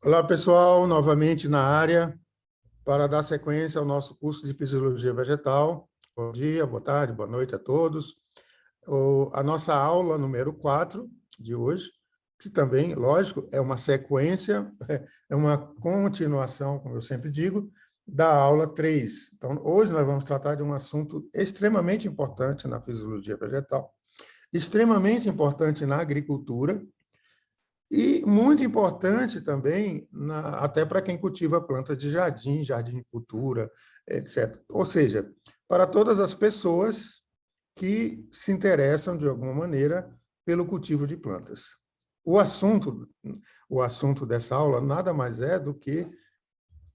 Olá, pessoal, novamente na área para dar sequência ao nosso curso de Fisiologia Vegetal. Bom dia, boa tarde, boa noite a todos. A nossa aula número 4 de hoje, que também, lógico, é uma sequência, é uma continuação, como eu sempre digo, da aula 3. Então, hoje nós vamos tratar de um assunto extremamente importante na fisiologia vegetal, extremamente importante na agricultura, e muito importante também, até para quem cultiva plantas de jardim, jardinicultura, etc. Ou seja, para todas as pessoas que se interessam, de alguma maneira, pelo cultivo de plantas. O assunto dessa aula nada mais é do que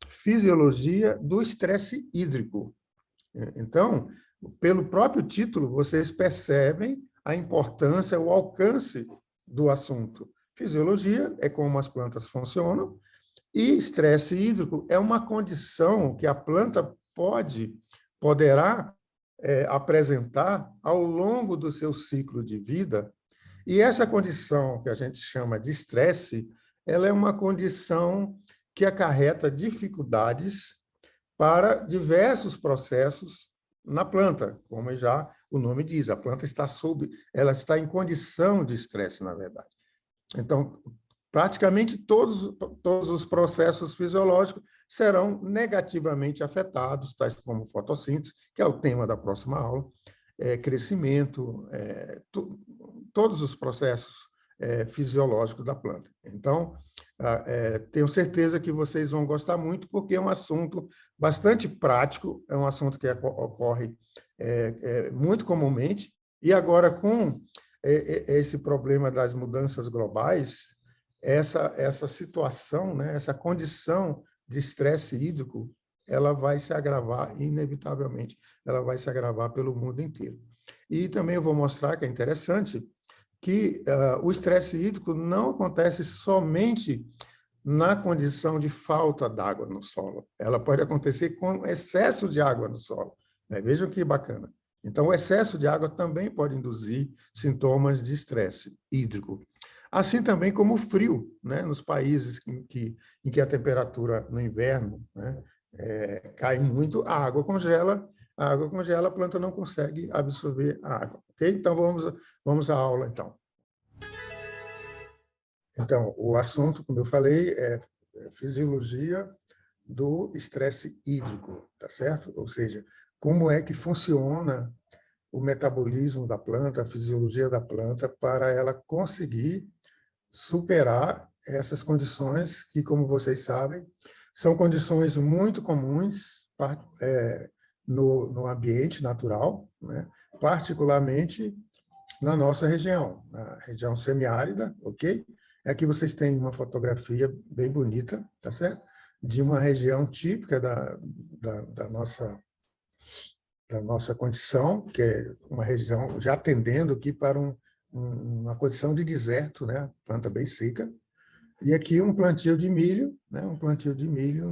fisiologia do estresse hídrico. Então, pelo próprio título, vocês percebem a importância, o alcance do assunto. Fisiologia é como as plantas funcionam, e estresse hídrico é uma condição que a planta poderá apresentar ao longo do seu ciclo de vida, e essa condição que a gente chama de estresse, ela é uma condição que acarreta dificuldades para diversos processos na planta, como já o nome diz, a planta ela está em condição de estresse, na verdade. Então, praticamente todos os processos fisiológicos serão negativamente afetados, tais como fotossíntese, que é o tema da próxima aula, crescimento, todos os processos fisiológicos da planta. Então, tenho certeza que vocês vão gostar muito, porque é um assunto bastante prático, é um assunto que ocorre muito comumente, e agora com esse problema das mudanças globais, essa situação, né, essa condição de estresse hídrico, ela vai se agravar, inevitavelmente, ela vai se agravar pelo mundo inteiro. E também eu vou mostrar que é interessante que o estresse hídrico não acontece somente na condição de falta d'água no solo. Ela pode acontecer com excesso de água no solo. Né? Vejam que bacana. Então, o excesso de água também pode induzir sintomas de estresse hídrico. Assim também como o frio, né? Nos países em que a temperatura no inverno, né, cai muito, a água congela, a planta não consegue absorver a água. Okay? Então, vamos à aula, então. Então, o assunto, como eu falei, é fisiologia do estresse hídrico, tá certo? Ou seja, como é que funciona o metabolismo da planta, a fisiologia da planta, para ela conseguir superar essas condições que, como vocês sabem, são condições muito comuns no ambiente natural, né? Particularmente na nossa região, na região semiárida, ok? Aqui vocês têm uma fotografia bem bonita, tá certo? De uma região típica da nossa condição, que é uma região já tendendo aqui para uma condição de deserto, né? Planta bem seca. E aqui um plantio de milho, né? Um plantio de milho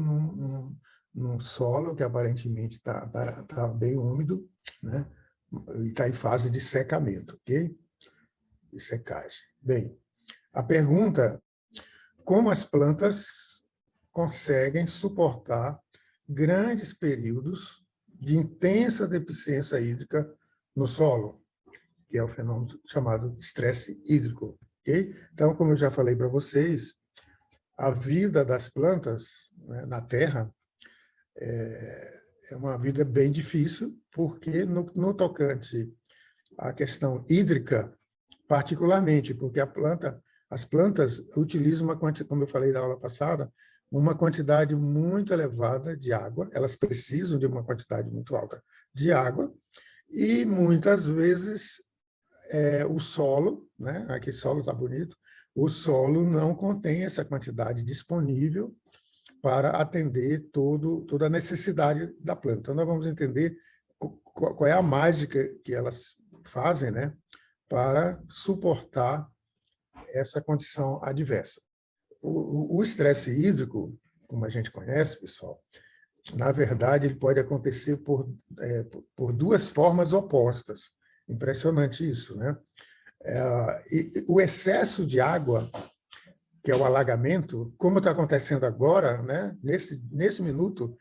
num solo que aparentemente está bem úmido, né? E está em fase de secamento, ok? De secagem. Bem, a pergunta: como as plantas conseguem suportar grandes períodos de intensa deficiência hídrica no solo, que é o fenômeno chamado estresse hídrico. Okay? Então, como eu já falei para vocês, a vida das plantas, né, na Terra é uma vida bem difícil, porque no tocante à questão hídrica, particularmente, porque as plantas utilizam como eu falei na aula passada, uma quantidade muito elevada de água, elas precisam de uma quantidade muito alta de água, e muitas vezes o solo, né? Aqui o solo está bonito, o solo não contém essa quantidade disponível para atender toda a necessidade da planta. Então, nós vamos entender qual é a mágica que elas fazem, né, para suportar essa condição adversa. O estresse hídrico, como a gente conhece, pessoal, na verdade, ele pode acontecer por duas formas opostas. Impressionante isso, né? E o excesso de água, que é o alagamento, como está acontecendo agora, né? Nesse minuto,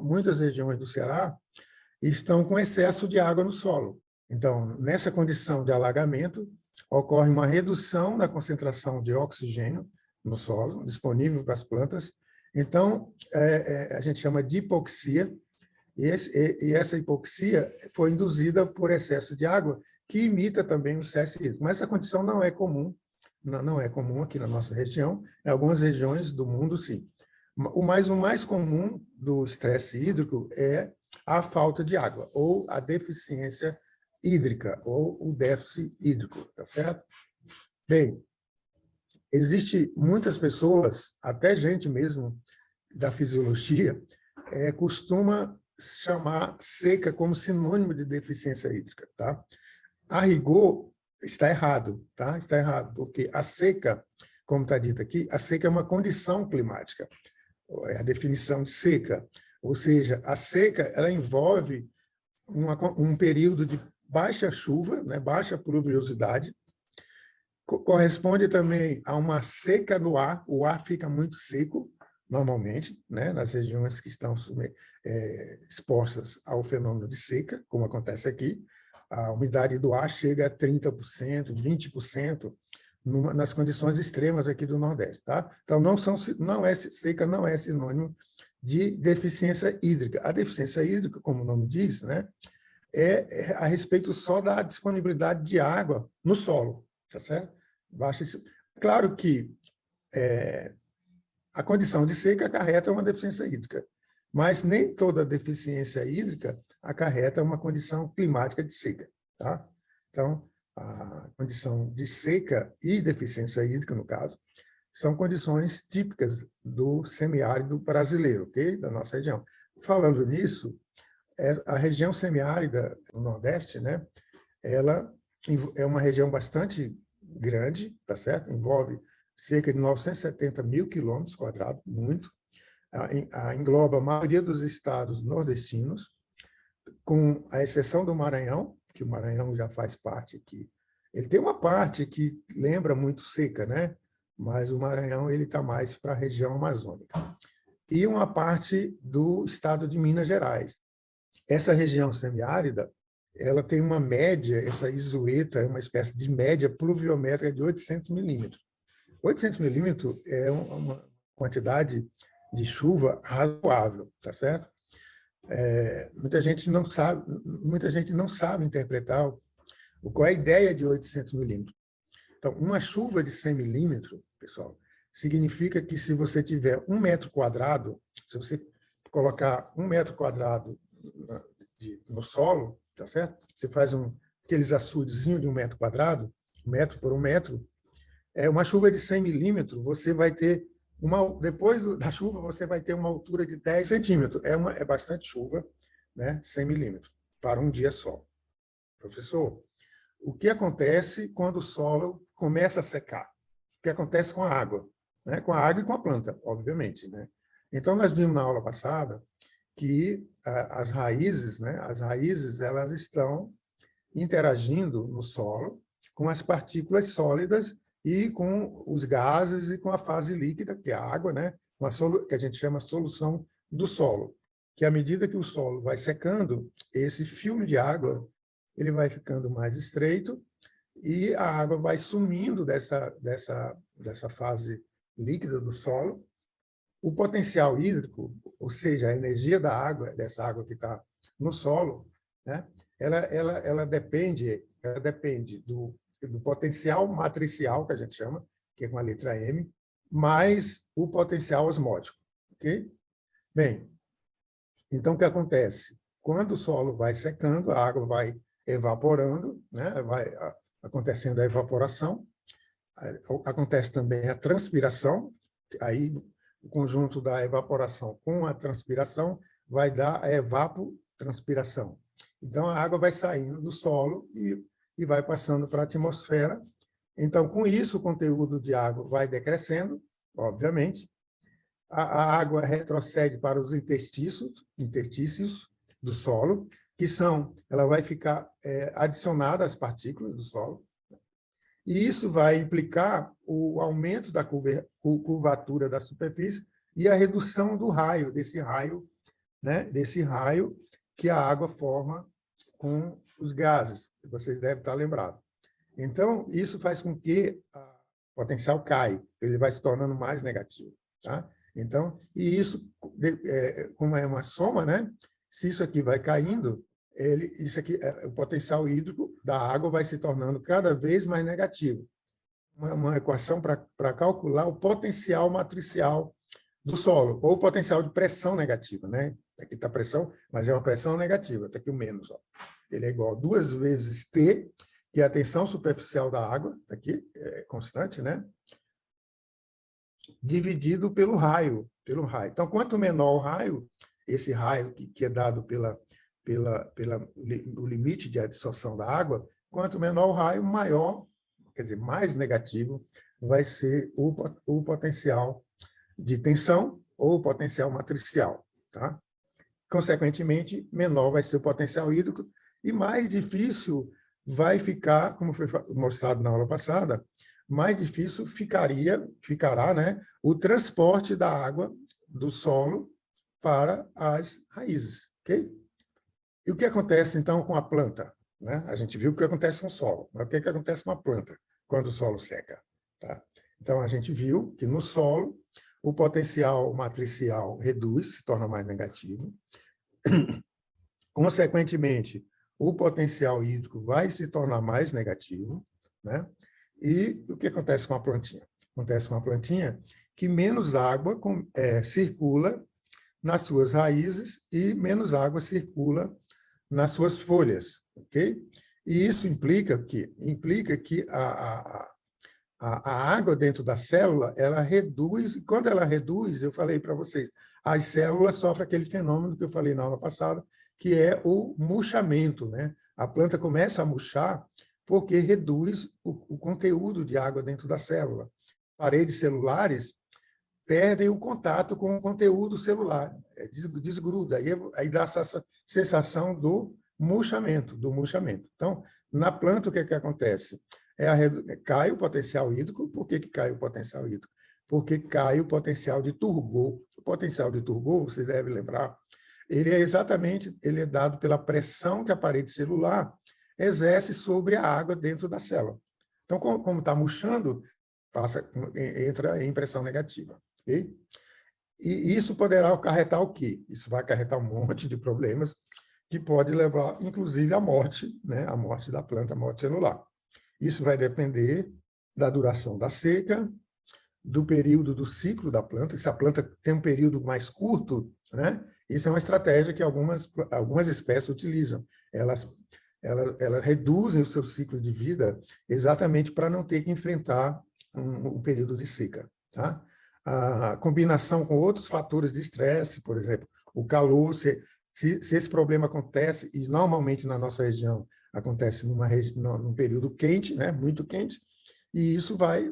muitas regiões do Ceará estão com excesso de água no solo. Então, nessa condição de alagamento, ocorre uma redução da concentração de oxigênio no solo, disponível para as plantas. Então, a gente chama de hipoxia, e essa hipoxia foi induzida por excesso de água, que imita também o estresse hídrico. Mas essa condição não é comum, não é comum aqui na nossa região, em algumas regiões do mundo, sim. O mais comum do estresse hídrico é a falta de água, ou a deficiência hídrica, ou o déficit hídrico, tá certo? Bem, existe muitas pessoas, até gente mesmo da fisiologia, costuma chamar seca como sinônimo de deficiência hídrica, tá? A rigor, está errado, tá? Está errado, porque a seca, como está dito aqui, a seca é uma condição climática, é a definição de seca. Ou seja, a seca ela envolve um período de baixa chuva, né, baixa pluviosidade, corresponde também a uma seca no ar, o ar fica muito seco, normalmente, né, nas regiões que estão expostas ao fenômeno de seca, como acontece aqui. A umidade do ar chega a 30%, 20%, nas condições extremas aqui do Nordeste. Tá? Então, seca não é sinônimo de deficiência hídrica. A deficiência hídrica, como o nome diz, né, é a respeito só da disponibilidade de água no solo. Tá certo? Claro que a condição de seca acarreta uma deficiência hídrica, mas nem toda deficiência hídrica acarreta uma condição climática de seca. Tá? Então, a condição de seca e deficiência hídrica, no caso, são condições típicas do semiárido brasileiro, ok? Da nossa região. Falando nisso, a região semiárida do Nordeste, né, ela é uma região bastante grande, tá certo? Envolve cerca de 970 mil quilômetros quadrados, muito. Engloba a maioria dos estados nordestinos, com a exceção do Maranhão, que o Maranhão já faz parte aqui. Ele tem uma parte que lembra muito seca, né? Mas o Maranhão ele está mais para a região amazônica. E uma parte do estado de Minas Gerais. Essa região semiárida, ela tem uma média, essa isoeta é uma espécie de média pluviométrica de 800 milímetros. 800 milímetros é uma quantidade de chuva razoável, tá certo? Muita gente não sabe interpretar qual é a ideia de 800 milímetros. Então, uma chuva de 100 milímetros, pessoal, significa que se você tiver 1 metro quadrado, se você colocar 1 metro quadrado no solo, tá certo? Você faz aqueles açudezinhos de 1 metro quadrado, 1 metro por 1 metro, uma chuva de 100 milímetros, você vai ter depois da chuva, você vai ter uma altura de 10 centímetros. É bastante chuva, né? 100 milímetros, para um dia só. Professor, o que acontece quando o solo começa a secar? O que acontece com a água? Né? Com a água e com a planta, obviamente. Né? Então, nós vimos na aula passada que as raízes, né? As raízes elas estão interagindo no solo com as partículas sólidas e com os gases e com a fase líquida, que é a água, né? Que a gente chama solução do solo, que à medida que o solo vai secando, esse filme de água ele vai ficando mais estreito e a água vai sumindo dessa fase líquida do solo. O potencial hídrico, ou seja, a energia da água, dessa água que está no solo, né? ela depende do potencial matricial, que a gente chama, que é com a letra M, mais o potencial osmótico. Okay? Bem, então, o que acontece? Quando o solo vai secando, a água vai evaporando, né? Vai acontecendo a evaporação, acontece também a transpiração, aí o conjunto da evaporação com a transpiração vai dar a evapotranspiração. Então, a água vai saindo do solo e vai passando para a atmosfera. Então, com isso, o conteúdo de água vai decrescendo, obviamente. A água retrocede para os interstícios do solo, ela vai ficar adicionada às partículas do solo. E isso vai implicar o aumento da curvatura da superfície e a redução do raio, né? Desse raio que a água forma com os gases, vocês devem estar lembrados. Então, isso faz com que o potencial caia, ele vai se tornando mais negativo. Tá? Então, e isso, como é uma soma, né? Se isso aqui vai caindo, isso aqui, o potencial hídrico da água vai se tornando cada vez mais negativo. Uma equação para calcular o potencial matricial do solo, ou o potencial de pressão negativa. Né? Aqui está a pressão, mas é uma pressão negativa, está aqui o menos. Ó. Ele é igual a 2 vezes T, que é a tensão superficial da água, aqui, é constante, né? Dividido pelo raio. Então, quanto menor o raio, esse raio que é dado pelo limite de absorção da água, quanto menor o raio, maior, quer dizer, mais negativo, vai ser o potencial de tensão ou o potencial matricial. Tá? Consequentemente, menor vai ser o potencial hídrico e mais difícil vai ficar, como foi mostrado na aula passada, mais difícil ficará, né, o transporte da água do solo para as raízes. Okay? E o que acontece, então, com a planta? Né? A gente viu o que acontece com o solo, mas o que acontece com a planta quando o solo seca? Tá? Então, a gente viu que no solo o potencial matricial reduz, se torna mais negativo. Consequentemente, o potencial hídrico vai se tornar mais negativo, né? E o que acontece com a plantinha? Acontece com a plantinha que menos água circula nas suas raízes e menos água circula nas suas folhas, ok? E isso implica que a água dentro da célula, ela reduz, e quando ela reduz, eu falei para vocês, as células sofrem aquele fenômeno que eu falei na aula passada, que é o murchamento, né? A planta começa a murchar porque reduz o conteúdo de água dentro da célula. Paredes celulares perdem o contato com o conteúdo celular, desgruda, aí dá essa sensação do murchamento. Então, na planta, o que acontece? Cai o potencial hídrico. Por que cai o potencial hídrico? Porque cai o potencial de turgor. O potencial de turgor, você deve lembrar, ele é dado pela pressão que a parede celular exerce sobre a água dentro da célula. Então, como está murchando, entra em pressão negativa. Okay? E isso poderá acarretar o quê? Isso vai acarretar um monte de problemas que pode levar, inclusive, à morte, né? A morte da planta, a morte celular. Isso vai depender da duração da seca, do período do ciclo da planta. Se a planta tem um período mais curto, né? Isso é uma estratégia que algumas espécies utilizam. Elas reduzem o seu ciclo de vida exatamente para não ter que enfrentar um período de seca. Tá? A combinação com outros fatores de estresse, por exemplo, o calor, se esse problema acontece, e normalmente na nossa região acontece num período quente, né, muito quente, e isso vai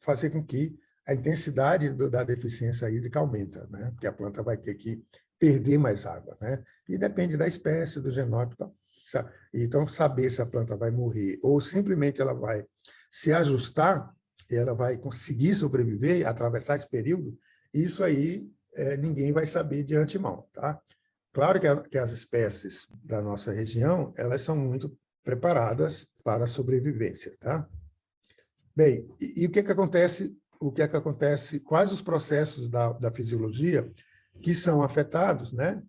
fazer com que a intensidade da deficiência hídrica aumenta, né, porque a planta vai ter que perder mais água, né, e depende da espécie, do genótipo. Então, saber se a planta vai morrer ou simplesmente ela vai se ajustar, ela vai conseguir sobreviver, atravessar esse período, isso aí ninguém vai saber de antemão. Tá? Claro que as espécies da nossa região, elas são muito preparadas para a sobrevivência. Tá? Bem, e o que acontece? Quais os processos da fisiologia que são afetados, né,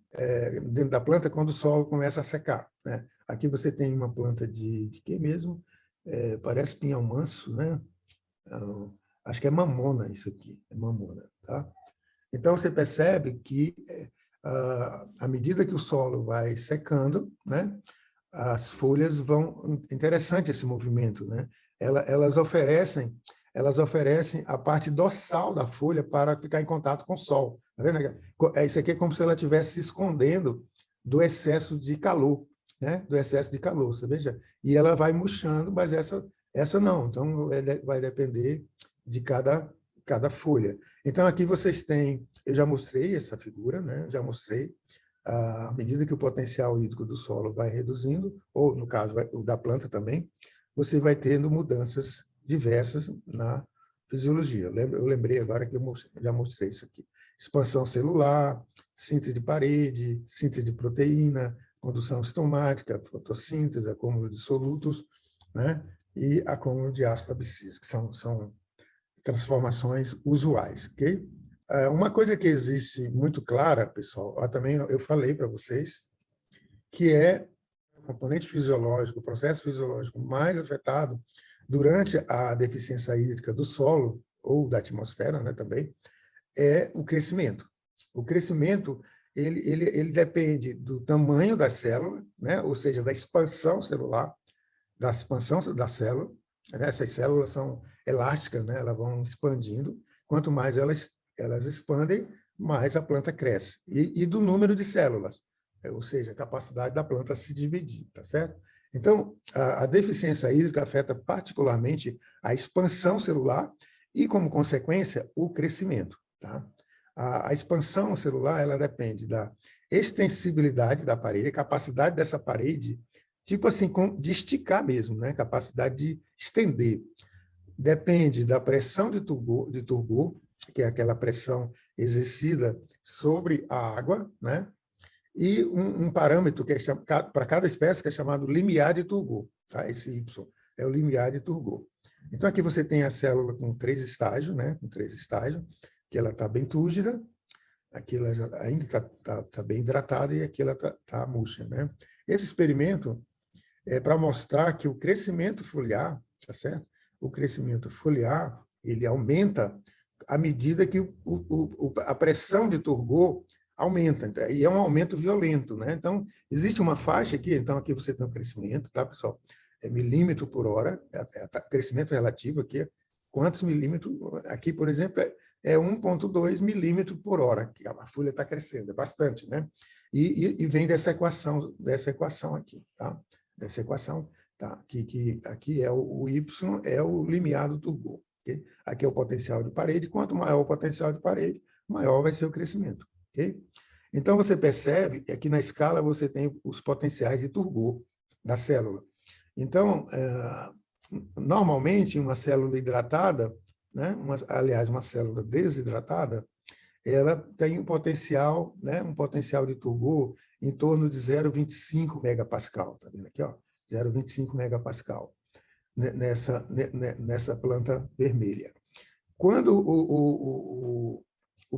dentro da planta quando o solo começa a secar? Né? Aqui você tem uma planta de quê mesmo? Parece pinhão manso, né? Acho que é mamona isso aqui, é mamona. Tá? Então, você percebe que, à medida que o solo vai secando, né, as folhas vão... Interessante esse movimento, né? Elas oferecem a parte dorsal da folha para ficar em contato com o sol. Tá vendo? Isso aqui é como se ela estivesse se escondendo do excesso de calor, né? Do excesso de calor, você veja. E ela vai murchando, mas essa não. Então, vai depender de cada folha. Então, aqui vocês têm... Eu já mostrei essa figura, né? Já mostrei. À medida que o potencial hídrico do solo vai reduzindo, ou, no caso, o da planta também, você vai tendo mudanças diversas na fisiologia. Eu lembrei agora que eu já mostrei isso aqui. Expansão celular, síntese de parede, síntese de proteína, condução estomática, fotossíntese, acúmulo de solutos, né? E acúmulo de ácido abscísico, que são transformações usuais, ok? Uma coisa que existe muito clara, pessoal, também eu falei para vocês, que é o componente fisiológico, o processo fisiológico mais afetado durante a deficiência hídrica do solo, ou da atmosfera, né, também, é o crescimento. O crescimento, ele depende do tamanho da célula, né, ou seja, da expansão celular, da expansão da célula, né? Essas células são elásticas, né? Elas vão expandindo. Quanto mais elas expandem, mais a planta cresce. E do número de células, ou seja, a capacidade da planta se dividir, tá certo? Então, a deficiência hídrica afeta particularmente a expansão celular e, como consequência, o crescimento, tá? A expansão celular, ela depende da extensibilidade da parede, a capacidade dessa parede, tipo assim, de esticar mesmo, né? Capacidade de estender. Depende da pressão de turgor, que é aquela pressão exercida sobre a água, né? E um parâmetro que é para cada espécie que é chamado limiar de turgor, tá? Esse Y é o limiar de turgor. Então, aqui você tem a célula com 3 estágios, né? Com 3 estágios, que ela está bem túrgida, aqui ela ainda está bem hidratada e aqui ela está murcha, né? Esse experimento é para mostrar que o crescimento foliar, tá certo? O crescimento foliar, ele aumenta à medida que a pressão de turgor aumenta, e é um aumento violento, né? Então, existe uma faixa aqui, então aqui você tem um crescimento, tá, pessoal? É milímetro por hora, crescimento relativo aqui, quantos milímetros? Aqui, por exemplo, é 1,2 milímetro por hora, que a folha está crescendo, é bastante, né? E vem dessa equação aqui, tá? Dessa equação, tá? Que aqui é o Y, é o limiar do turgor. Okay? Aqui é o potencial de parede. Quanto maior o potencial de parede, maior vai ser o crescimento. Okay? Então, você percebe que aqui na escala você tem os potenciais de turgor da célula. Então, normalmente, uma célula hidratada, né? Aliás, uma célula desidratada, ela tem um potencial, né, um potencial de turgor em torno de 0,25 megapascal, tá vendo aqui, ó? 0,25 megapascal nessa planta vermelha. Quando o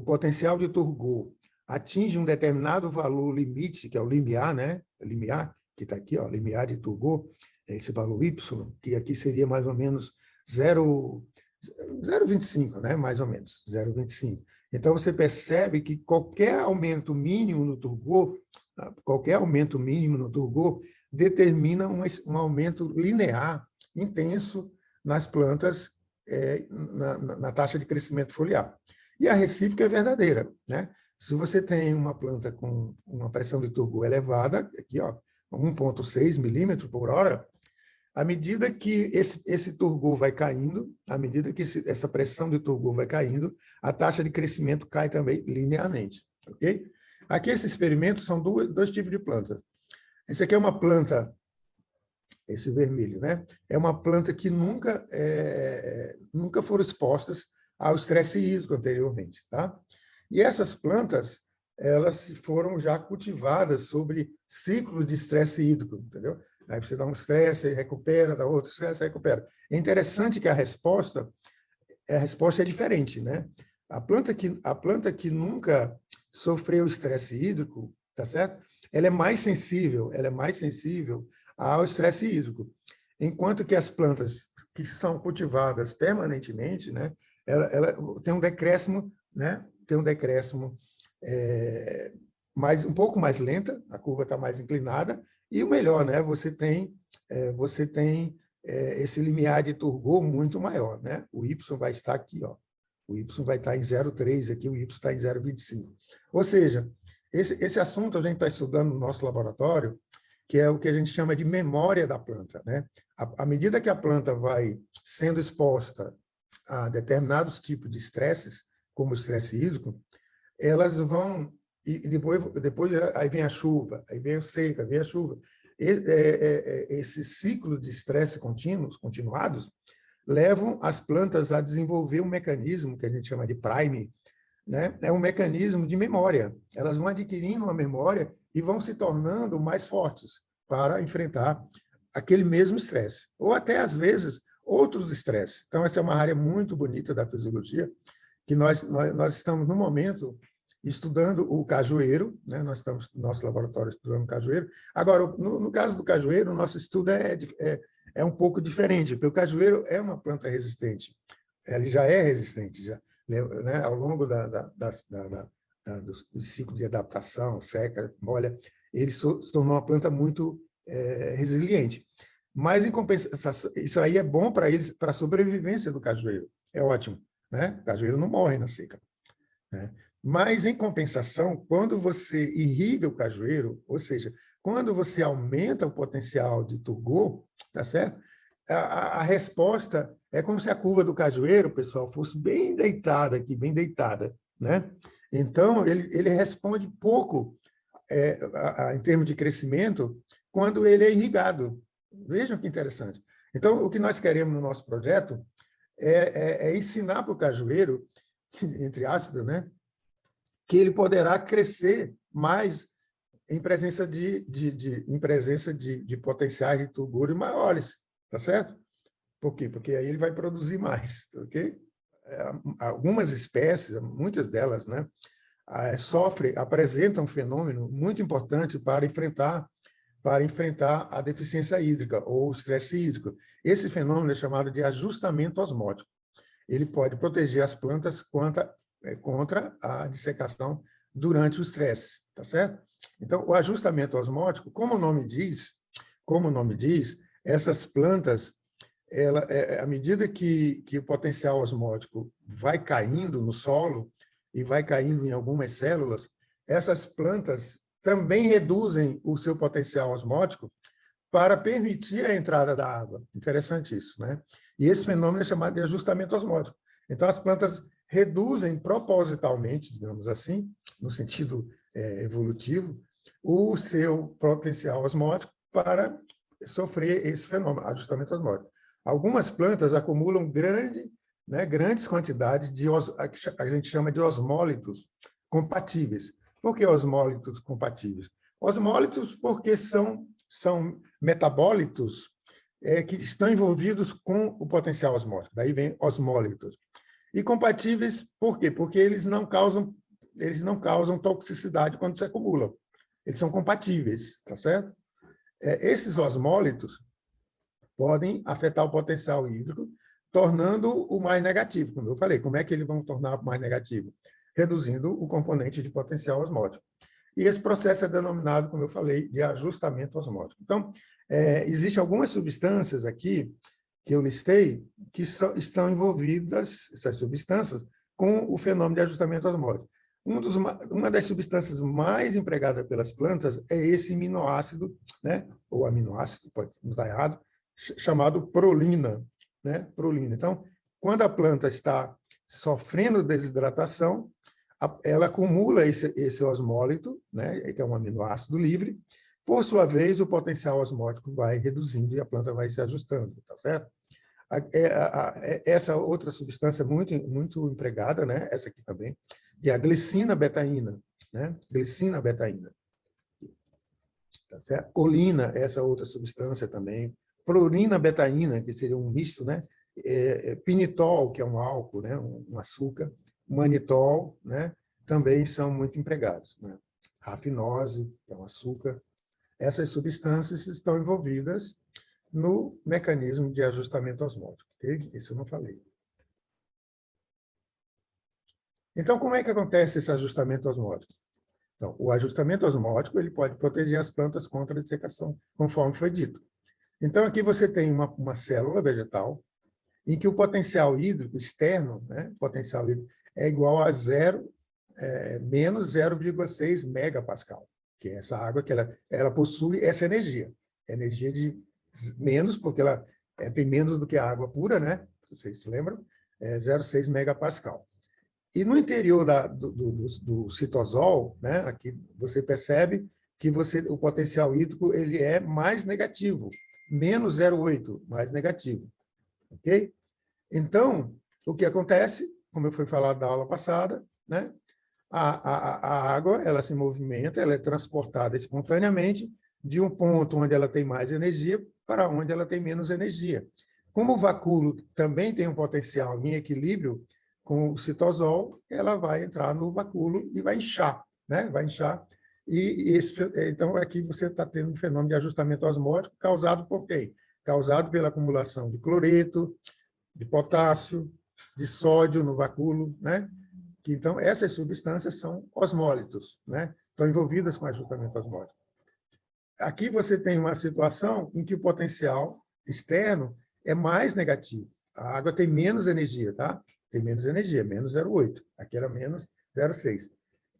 potencial de turgor atinge um determinado valor limite, que é o limiar, né? Limiar, que está aqui, ó, limiar de turgor, esse valor Y, que aqui seria mais ou menos 0,25, né? Mais ou menos, 0,25. Então, você percebe que qualquer aumento mínimo no turgor, determina um aumento linear intenso nas plantas, na taxa de crescimento foliar. E a recíproca é verdadeira, né? Se você tem uma planta com uma pressão de turgor elevada, aqui, ó, 1,6 milímetros por hora, à medida que esse turgor vai caindo, à medida que essa pressão de turgor vai caindo, a taxa de crescimento cai também linearmente, ok? Aqui, esse experimento são dois tipos de plantas. Esse aqui é uma planta, esse vermelho, né? É uma planta que nunca foram expostas ao estresse hídrico anteriormente, tá? E essas plantas, elas foram já cultivadas sobre ciclos de estresse hídrico, entendeu? Aí você dá um estresse, recupera, dá outro estresse, recupera. É interessante que a resposta é diferente, né? A planta que nunca sofreu estresse hídrico, tá certo? Ela é mais sensível ao estresse hídrico. Enquanto que as plantas que são cultivadas permanentemente, né? Ela tem um decréscimo, né? Tem um decréscimo um pouco mais lenta, a curva está mais inclinada, e o melhor, né? Você tem esse limiar de turgor muito maior, né? O Y vai estar aqui, ó. O Y vai estar em 0,3, aqui o Y está em 0,25. Ou seja, esse assunto a gente está estudando no nosso laboratório, que é o que a gente chama de memória da planta, né? À medida que a planta vai sendo exposta a determinados tipos de estresses, como o estresse hídrico, elas vão, e depois aí vem a chuva, aí vem a seca, vem a chuva, esse ciclo de estresse continuados, levam as plantas a desenvolver um mecanismo que a gente chama de prime, né? É um mecanismo de memória. Elas vão adquirindo uma memória e vão se tornando mais fortes para enfrentar aquele mesmo estresse, ou até, às vezes, outros estresses. Então, essa é uma área muito bonita da fisiologia, que nós estamos, no momento, estudando o cajueiro, né? Nós estamos no nosso laboratório estudando o cajueiro. Agora, no caso do cajueiro, o nosso estudo é um pouco diferente, porque o cajueiro é uma planta resistente. Ele já é resistente, já, né? Ao longo do ciclo de adaptação, seca, molha, ele se tornou uma planta muito resiliente. Mas, em compensação, isso aí é bom para eles, para a sobrevivência do cajueiro. É ótimo, né? O cajueiro não morre na seca, né? Mas, em compensação, quando você irriga o cajueiro, ou seja, quando você aumenta o potencial de turgor, tá certo? A resposta é como se a curva do cajueiro, pessoal, fosse bem deitada aqui, bem deitada, né? Então, ele responde pouco em termos de crescimento quando ele é irrigado. Vejam que interessante. Então, o que nós queremos no nosso projeto é ensinar para o cajueiro, entre aspas, né, que ele poderá crescer mais em presença de potenciais de turgor maiores, tá certo? Por quê? Porque aí ele vai produzir mais, ok? Algumas espécies, muitas delas, né, apresentam um fenômeno muito importante para enfrentar a deficiência hídrica ou o estresse hídrico. Esse fenômeno é chamado de ajustamento osmótico. Ele pode proteger as plantas contra a dissecação durante o estresse, tá certo? Então, o ajustamento osmótico, como o nome diz, essas plantas, à medida que o potencial osmótico vai caindo no solo e vai caindo em algumas células, essas plantas também reduzem o seu potencial osmótico para permitir a entrada da água. Interessante isso, né? E esse fenômeno é chamado de ajustamento osmótico. Então, as plantas reduzem propositalmente, digamos assim, no sentido evolutivo, o seu potencial osmótico para sofrer esse fenômeno, ajustamento osmótico. Algumas plantas acumulam grandes quantidades de a gente chama de osmólitos compatíveis. Por que osmólitos compatíveis? Osmólitos porque são metabólitos que estão envolvidos com o potencial osmótico. Daí vem osmólitos. E compatíveis por quê? Porque eles não causam toxicidade quando se acumulam. Eles são compatíveis, tá certo? Esses osmólitos podem afetar o potencial hídrico, tornando-o mais negativo. Como eu falei, como é que eles vão tornar mais negativo? Reduzindo o componente de potencial osmótico. E esse processo é denominado, como eu falei, de ajustamento osmótico. Então, existem algumas substâncias aqui que eu listei que estão envolvidas, essas substâncias, com o fenômeno de ajustamento osmótico. Uma das substâncias mais empregadas pelas plantas é esse aminoácido, né? Ou aminoácido, pode não estar errado, chamado prolina, né? Prolina. Então, quando a planta está sofrendo desidratação, ela acumula esse osmólito, né? Que é um aminoácido livre. Por sua vez, o potencial osmótico vai reduzindo e a planta vai se ajustando, tá certo? Essa outra substância muito empregada, né? Essa aqui também, é a glicina betaína, né? Glicina betaína. Tá certo? Colina, essa outra substância também. Clorina betaína, que seria um misto, né? Pinitol, que é um álcool, né? Um açúcar. Manitol, né? Também são muito empregados, né? Rafinose, que é um açúcar. Essas substâncias estão envolvidas no mecanismo de ajustamento osmótico. Okay? Isso eu não falei. Então, como é que acontece esse ajustamento osmótico? Então, o ajustamento osmótico ele pode proteger as plantas contra a dessecação, conforme foi dito. Então, aqui você tem uma célula vegetal em que o potencial hídrico externo, né, potencial hídrico, é igual a menos 0,6 megapascal, que é essa água que ela possui essa energia. Energia de menos, porque ela tem menos do que a água pura, né? Vocês se lembram? 0,6 megapascal. E no interior do citosol, né, aqui você percebe que o potencial hídrico ele é mais negativo, menos 0,8, mais negativo. Ok? Então, o que acontece, como eu fui falado na aula passada, né? A água ela se movimenta, ela é transportada espontaneamente de um ponto onde ela tem mais energia para onde ela tem menos energia. Como o vacúolo também tem um potencial em equilíbrio com o citosol, ela vai entrar no vacúolo e vai inchar, né? Vai inchar. Então, aqui você está tendo um fenômeno de ajustamento osmótico causado por quem? Causado pela acumulação de cloreto, de potássio, de sódio no vacúolo, né? Então, essas substâncias são osmólitos, né? Estão envolvidas com ajustamento osmótico. Aqui você tem uma situação em que o potencial externo é mais negativo. A água tem menos energia, tá? Tem menos energia, menos 0,8. Aqui era menos 0,6.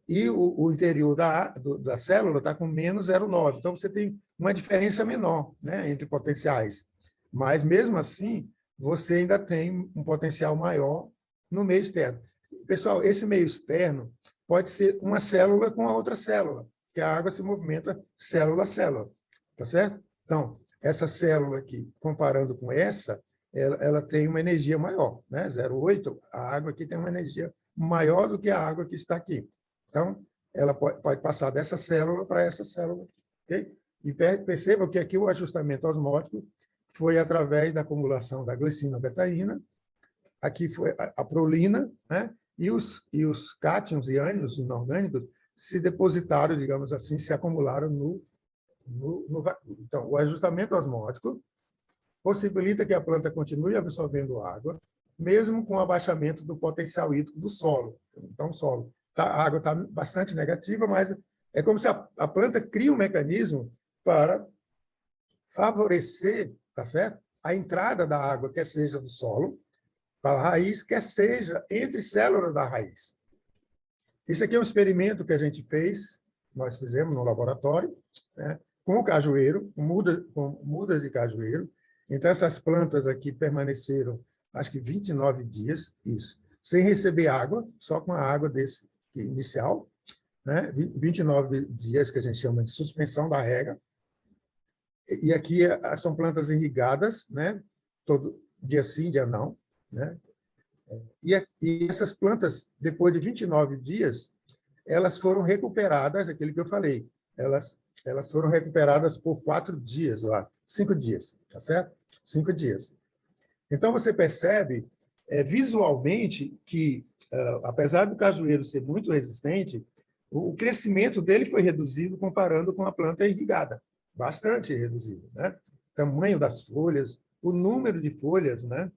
E o interior da célula está com menos 0,9. Então, você tem uma diferença menor, né, entre potenciais. Mas, mesmo assim, você ainda tem um potencial maior no meio externo. Pessoal, esse meio externo pode ser uma célula com a outra célula, que a água se movimenta célula a célula, tá certo? Então, essa célula aqui, comparando com essa, ela tem uma energia maior, né? 0,8, a água aqui tem uma energia maior do que a água que está aqui. Então, ela pode passar dessa célula para essa célula, ok? E percebam que aqui o ajustamento osmótico foi através da acumulação da glicina-betaína, aqui foi a prolina, né? E os cátions e ânions inorgânicos se depositaram, digamos assim, se acumularam no vacúolo. Então, o ajustamento osmótico possibilita que a planta continue absorvendo água, mesmo com o abaixamento do potencial hídrico do solo. Então, o solo, a água está bastante negativa, mas é como se a planta cria um mecanismo para favorecer, tá certo? A entrada da água, quer seja do solo, para a raiz, quer seja entre células da raiz. Isso aqui é um experimento que a gente fez, nós fizemos no laboratório, né, com o cajueiro, com mudas de cajueiro. Então, essas plantas aqui permaneceram, acho que 29 dias, isso, sem receber água, só com a água desse inicial, né, 29 dias que a gente chama de suspensão da rega. E aqui são plantas irrigadas, né, todo dia sim, dia não, né? E essas plantas, depois de 29 dias, elas foram recuperadas, aquilo que eu falei, elas foram recuperadas por 4 dias, lá, 5 dias, tá certo? 5 dias. Então, você percebe visualmente que, apesar do cajueiro ser muito resistente, o crescimento dele foi reduzido comparando com a planta irrigada, bastante reduzido, né? O tamanho das folhas, o número de folhas, né?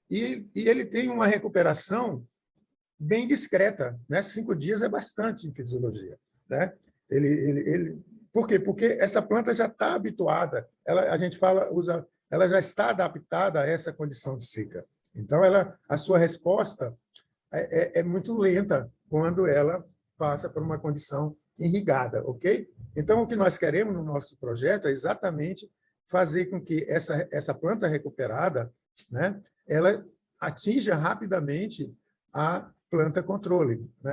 E ele tem uma recuperação bem discreta, né? 5 dias é bastante em fisiologia, né? Por quê? Porque essa planta já está habituada, a gente usa, ela já está adaptada a essa condição de seca. Então, a sua resposta é muito lenta quando ela passa por uma condição irrigada, ok? Então, o que nós queremos no nosso projeto é exatamente fazer com que essa planta recuperada, né, ela atinja rapidamente a planta controle, né?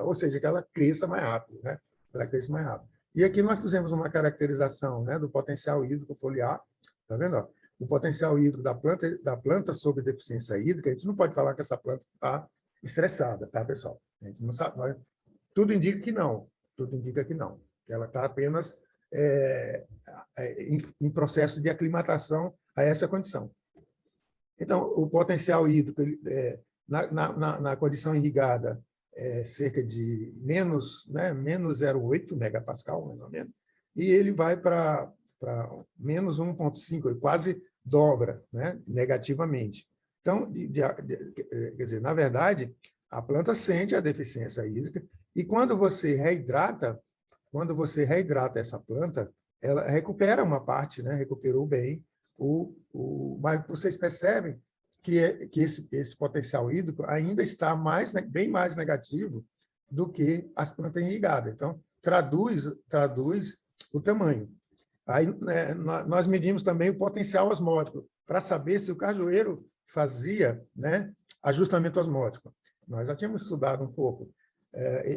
Ou seja, que ela cresça mais rápido, né? Ela cresça mais rápido. E aqui nós fizemos uma caracterização, né, do potencial hídrico foliar, tá vendo? O potencial hídrico da planta sob deficiência hídrica, a gente não pode falar que essa planta está estressada, tá, pessoal? A gente não sabe, tudo indica que não, tudo indica que não, que ela está apenas em processo de aclimatação a essa condição. Então, o potencial hídrico, na condição irrigada, é cerca de menos 0,8 megapascal, mais ou menos, e ele vai para menos 1,5, quase dobra, né, negativamente. Então, quer dizer, na verdade, a planta sente a deficiência hídrica, e quando você reidrata essa planta, ela recupera uma parte, né, recuperou bem, mas vocês percebem que esse potencial hídrico ainda está bem mais negativo do que as plantas irrigadas. Então, traduz o tamanho. Aí, né, nós medimos também o potencial osmótico, para saber se o cajueiro fazia, né, ajustamento osmótico. Nós já tínhamos estudado um pouco.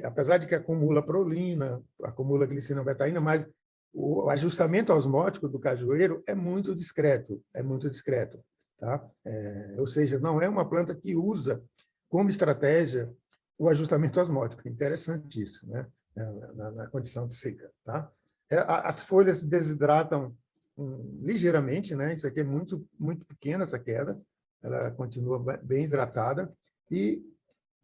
apesar de que acumula prolina, acumula glicina betaína, mas o ajustamento osmótico do cajueiro é muito discreto, tá? Ou seja, não é uma planta que usa como estratégia o ajustamento osmótico. Interessante isso, né? Na condição de seca, tá? As folhas desidratam ligeiramente, né? Isso aqui é muito pequena, essa queda, ela continua bem hidratada e,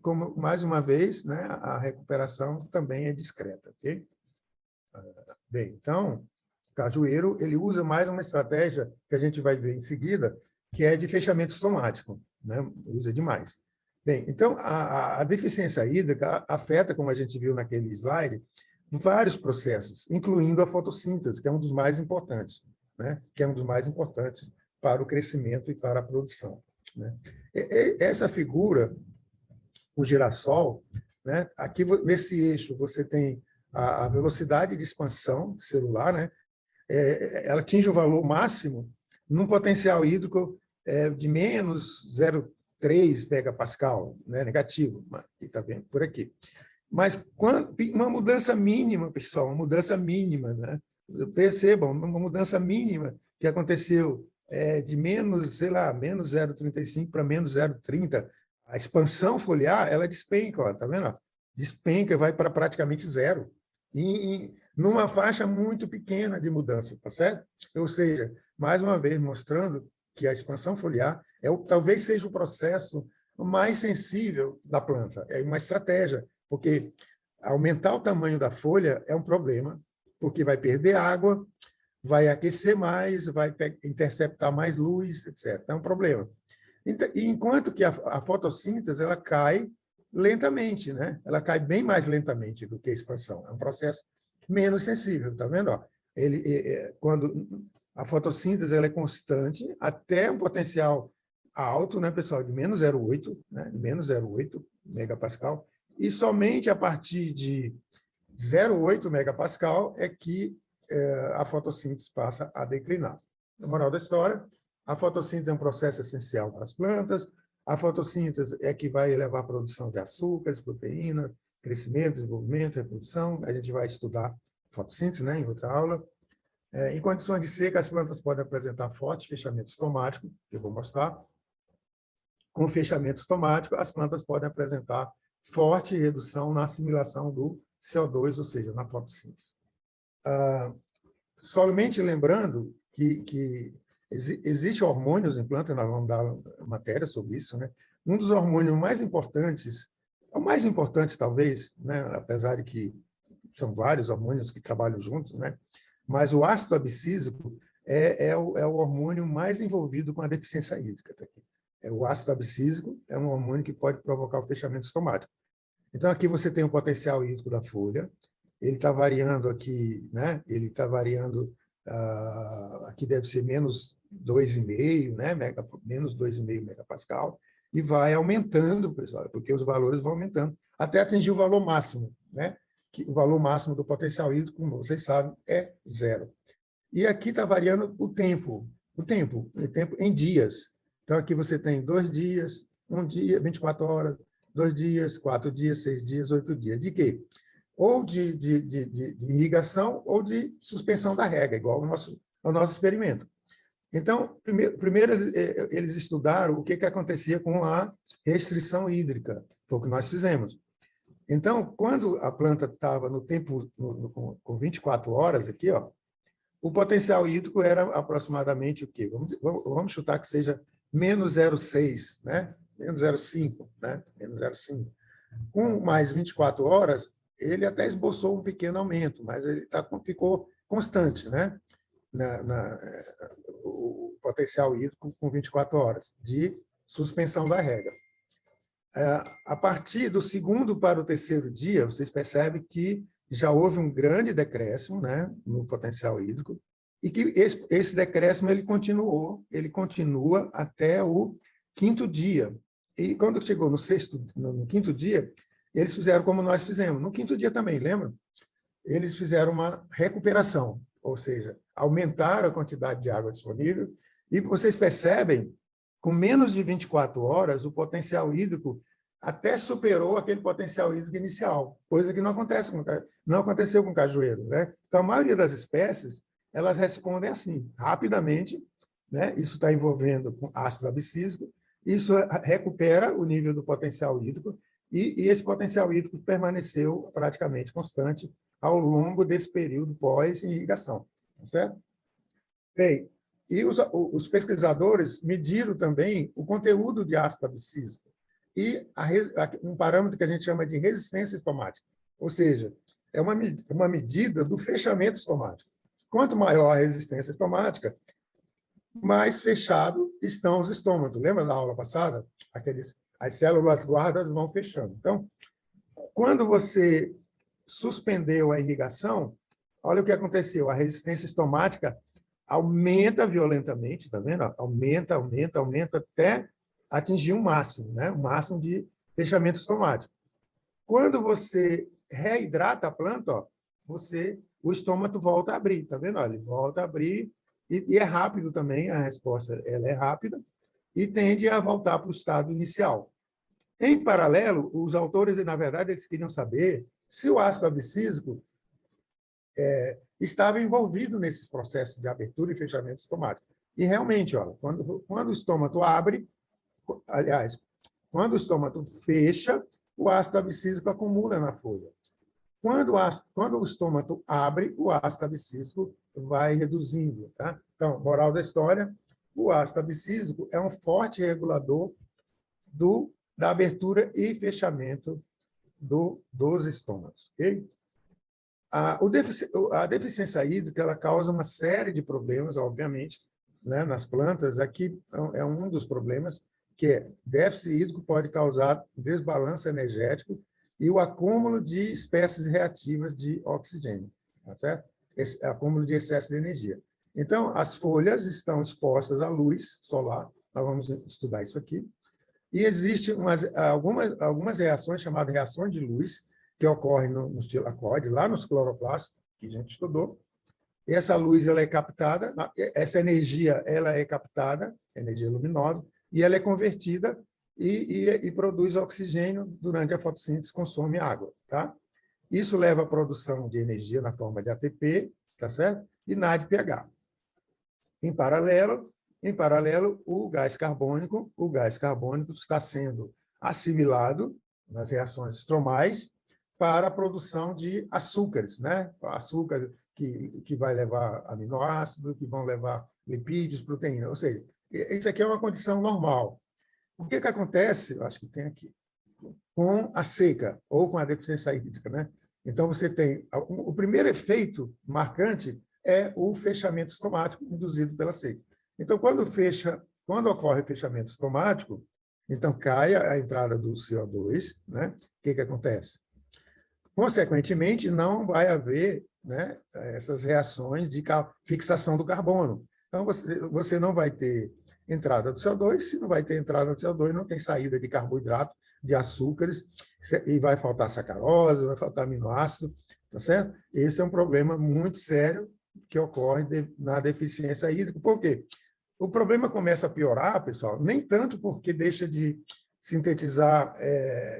como mais uma vez, né, a recuperação também é discreta, ok? Bem, então, o cajueiro ele usa mais uma estratégia que a gente vai ver em seguida, que é de fechamento estomático, né? Usa demais. Bem, então, a deficiência hídrica afeta, como a gente viu naquele slide, vários processos, incluindo a fotossíntese, que é um dos mais importantes, né? Que é um dos mais importantes para o crescimento e para a produção, né? Essa figura, o girassol, né? Aqui, nesse eixo, você tem a velocidade de expansão celular, né? Ela atinge o valor máximo num potencial hídrico de menos 0,3 megapascal, né? Negativo, está bem por aqui. Mas uma mudança mínima, pessoal, uma mudança mínima, né? Percebam, uma mudança mínima que aconteceu de menos, sei lá, menos 0,35 para menos 0,30, a expansão foliar, ela despenca, ó, tá vendo? Despenca, vai para praticamente zero. E numa faixa muito pequena de mudança, tá certo? Ou seja, mais uma vez mostrando que a expansão foliar talvez seja o processo mais sensível da planta. É uma estratégia, porque aumentar o tamanho da folha é um problema, porque vai perder água, vai aquecer mais, vai interceptar mais luz, etc. É um problema. E enquanto que a fotossíntese ela cai lentamente, né? Ela cai bem mais lentamente do que a expansão. É um processo menos sensível, tá vendo? Quando a fotossíntese ela é constante até um potencial alto, né, pessoal, de menos 0,8, né, menos 0,8 megapascal, e somente a partir de 0,8 megapascal é que a fotossíntese passa a declinar. Na moral da história, a fotossíntese é um processo essencial para as plantas, a fotossíntese é que vai levar à produção de açúcares, proteína, crescimento, desenvolvimento, reprodução. A gente vai estudar fotossíntese, né, em outra aula. Em condições de seca, as plantas podem apresentar forte fechamento estomático, que eu vou mostrar. Com fechamento estomático, as plantas podem apresentar forte redução na assimilação do CO2, ou seja, na fotossíntese. Somente lembrando que existem hormônios em planta, nós vamos dar matéria sobre isso, né? Um dos hormônios mais importantes, o mais importante talvez, né? Apesar de que são vários hormônios que trabalham juntos, né? Mas o ácido abscísico é o hormônio mais envolvido com a deficiência hídrica. Tá aqui. O ácido abscísico é um hormônio que pode provocar o fechamento estomático. Então, aqui você tem o potencial hídrico da folha, ele está variando aqui, né? Ele está variando, aqui deve ser menos 2,5, né? Menos 2,5 megapascal, e vai aumentando, pessoal, porque os valores vão aumentando, até atingir o valor máximo, né? Que o valor máximo do potencial hídrico, como vocês sabem, é 0. E aqui está variando o tempo em dias. Então, aqui você tem 2 dias, 1 dia, 24 horas, 2 dias, 4 dias, 6 dias, 8 dias. De quê? Ou de irrigação ou de suspensão da rega, igual ao nosso experimento. Então, primeiro eles estudaram o que acontecia com a restrição hídrica, foi o que nós fizemos. Então, quando a planta estava no tempo, com 24 horas aqui, ó, o potencial hídrico era aproximadamente o quê? Vamos chutar que seja menos 0,6, né? Menos 0,5, né? Menos 0,5. Com mais 24 horas, ele até esboçou um pequeno aumento, mas ele ficou constante, né? O potencial hídrico com 24 horas de suspensão da rega. A partir do segundo para o terceiro dia, vocês percebem que já houve um grande decréscimo, né, no potencial hídrico, e que esse decréscimo ele continua até o quinto dia. E quando chegou no quinto dia, eles fizeram como nós fizemos. No quinto dia também, lembra? Eles fizeram uma recuperação, ou seja, aumentaram a quantidade de água disponível, e vocês percebem, com menos de 24 horas, o potencial hídrico até superou aquele potencial hídrico inicial, coisa que não aconteceu com o cajueiro, né? Então, a maioria das espécies, elas respondem assim, rapidamente, né? Isso está envolvendo com ácido abscísico, isso recupera o nível do potencial hídrico, e esse potencial hídrico permaneceu praticamente constante ao longo desse período pós-irrigação, tá certo? Bem, e os pesquisadores mediram também o conteúdo de ácido abscísico e um parâmetro que a gente chama de resistência estomática, ou seja, é uma medida do fechamento estomático. Quanto maior a resistência estomática, mais fechado estão os estômagos. Lembra da aula passada? As células guardas vão fechando. Então, quando você suspendeu a irrigação, olha o que aconteceu. A resistência estomática aumenta violentamente, tá vendo? Aumenta, aumenta, aumenta até atingir um máximo, né? Um máximo de fechamento estomático. Quando você reidrata a planta, ó, o estômago volta a abrir, tá vendo? Olha, volta a abrir e é rápido também, a resposta ela é rápida e tende a voltar para o estado inicial. Em paralelo, os autores, na verdade, eles queriam saber se o ácido abscísico estava envolvido nesses processos de abertura e fechamento estomático. E realmente, olha, quando o estômago abre, aliás, quando o estômago fecha, o ácido abscísico acumula na folha. Quando o estômago abre, o ácido abscísico vai reduzindo. Tá? Então, moral da história, o ácido abscísico é um forte regulador da abertura e fechamento dos estômagos. Okay? A deficiência hídrica ela causa uma série de problemas, obviamente, né, nas plantas. Aqui é um dos problemas, que é déficit hídrico pode causar desbalanço energético e o acúmulo de espécies reativas de oxigênio, tá certo? Esse acúmulo de excesso de energia. Então, as folhas estão expostas à luz solar, nós vamos estudar isso aqui, e existem algumas reações chamadas reações de luz, que ocorrem no estilacóide, lá nos cloroplastos, que a gente estudou. E essa luz ela é captada, essa energia ela é captada, energia luminosa, e ela é convertida e produz oxigênio durante a fotossíntese, consome água. Tá? Isso leva à produção de energia na forma de ATP, tá certo? E NADPH. Em paralelo, o gás carbônico está sendo assimilado nas reações estromais para a produção de açúcares, né? Açúcar que vai levar aminoácidos, que vão levar lipídios, proteínas. Ou seja, isso aqui é uma condição normal. O que acontece, eu acho que tem aqui, com a seca ou com a deficiência hídrica, né? Então, você tem... O primeiro efeito marcante é o fechamento estomático induzido pela seca. Então, quando ocorre fechamento estomático, então cai a entrada do CO2, né? O que acontece? Consequentemente, não vai haver, né, essas reações de fixação do carbono. Então, você não vai ter entrada do CO2, se não vai ter entrada do CO2, não tem saída de carboidrato, de açúcares, e vai faltar sacarose, vai faltar aminoácido, tá certo? Esse é um problema muito sério que ocorre na deficiência hídrica. Por quê? O problema começa a piorar, pessoal, nem tanto porque deixa de sintetizar,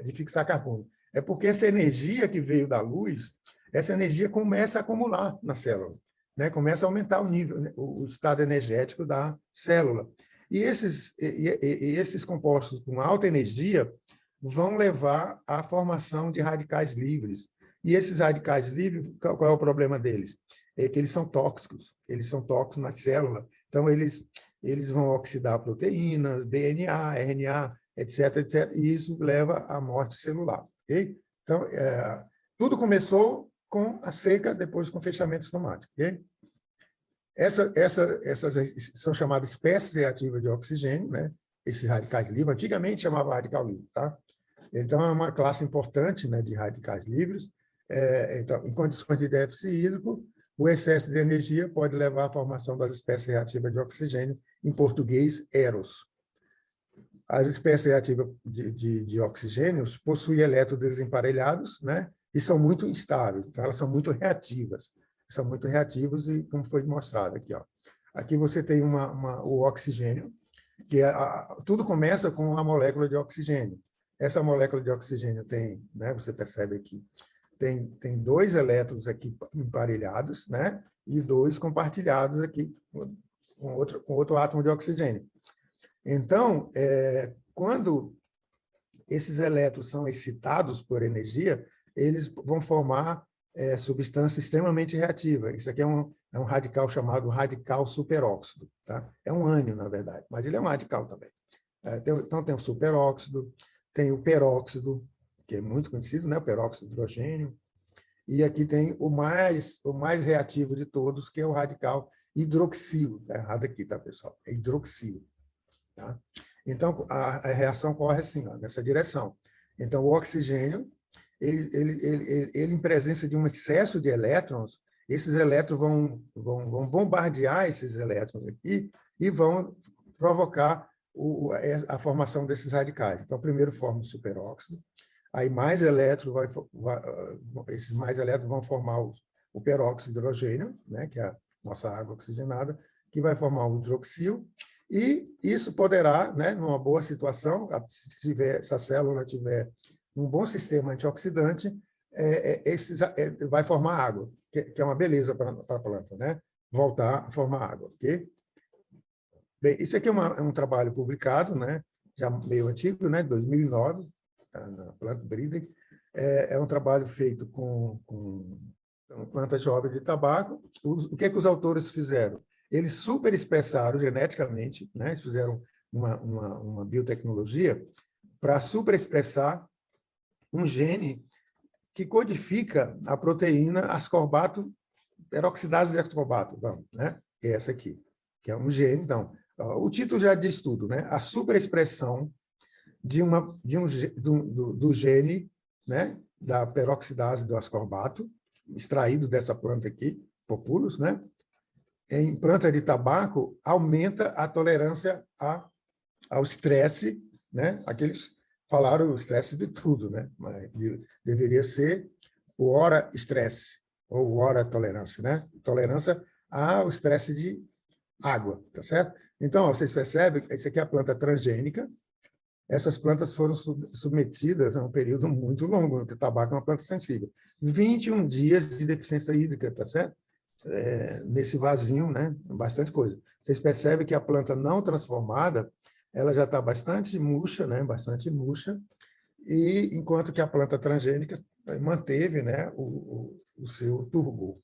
de fixar carbono, é porque essa energia que veio da luz, essa energia começa a acumular na célula, né? Começa a aumentar o nível, né? O estado energético da célula. E esses compostos com alta energia vão levar à formação de radicais livres. E esses radicais livres, qual é o problema deles? É que eles são tóxicos na célula. Então, eles vão oxidar proteínas, DNA, RNA, etc., etc., e isso leva à morte celular. Okay? Então, tudo começou com a seca, depois com o fechamento estomático. Okay? Essas são chamadas espécies reativas de oxigênio, né? Esses radicais livres. Antigamente chamava radical livre. Tá? Então, é uma classe importante, né, de radicais livres. Então, em condições de déficit hídrico, o excesso de energia pode levar à formação das espécies reativas de oxigênio, em português, EROS. As espécies reativas de oxigênios possuem elétrons desemparelhados, né? E são muito instáveis, então elas são muito reativas. São muito reativas, e como foi mostrado aqui. Ó. Aqui você tem o oxigênio, que tudo começa com a molécula de oxigênio. essa molécula de oxigênio tem, né, você percebe aqui, tem 2 elétrons aqui emparelhados, né, e 2 compartilhados aqui com outro átomo de oxigênio. Então, quando esses elétrons são excitados por energia, eles vão formar substância extremamente reativa. Isso aqui é um radical chamado radical superóxido. Tá? É um ânion, na verdade, mas ele é um radical também. Então, tem o superóxido, tem o peróxido, que é muito conhecido, né? O peróxido de hidrogênio, e aqui tem o mais reativo de todos, que é o radical hidroxilo. Está errado aqui, tá, pessoal? É hidroxilo. Tá? Então, a reação corre assim, ó, nessa direção. Então, o oxigênio, ele em presença de um excesso de elétrons, esses elétrons vão bombardear esses elétrons aqui e vão provocar a formação desses radicais. Então, primeiro forma o superóxido, aí mais elétrons, esses mais elétrons vão formar o peróxido de hidrogênio, né, que é a nossa água oxigenada, que vai formar o hidroxilo, e isso poderá, né, numa boa situação, se essa célula tiver um bom sistema antioxidante, vai formar água, que é uma beleza para a planta, né? Voltar a formar água, ok? Bem, isso aqui é um trabalho publicado, né? Já meio antigo, né? 2009, tá, na Plant Breeding. É um trabalho feito com plantas jovens de tabaco. O que os autores fizeram? Eles superexpressaram geneticamente, né? Eles fizeram uma biotecnologia para superexpressar um gene que codifica a proteína ascorbato, peroxidase de ascorbato, né? Que é essa aqui, que é um gene. Então, o título já diz tudo, né? A superexpressão do gene, né? Da peroxidase do ascorbato, extraído dessa planta aqui, Populus, né? Em planta de tabaco, aumenta a tolerância ao estresse, né? Aqueles falaram o estresse de tudo, né? Mas deveria ser o hora estresse, ou hora tolerância, né? Tolerância ao estresse de água, tá certo? Então, vocês percebem que essa aqui é a planta transgênica. Essas plantas foram submetidas a um período muito longo, porque o tabaco é uma planta sensível. 21 dias de deficiência hídrica, tá certo? Nesse vasinho, né? Bastante coisa. Vocês percebem que a planta não transformada, ela já está bastante murcha, né? Bastante murcha, e enquanto que a planta transgênica manteve, né? o seu turgor.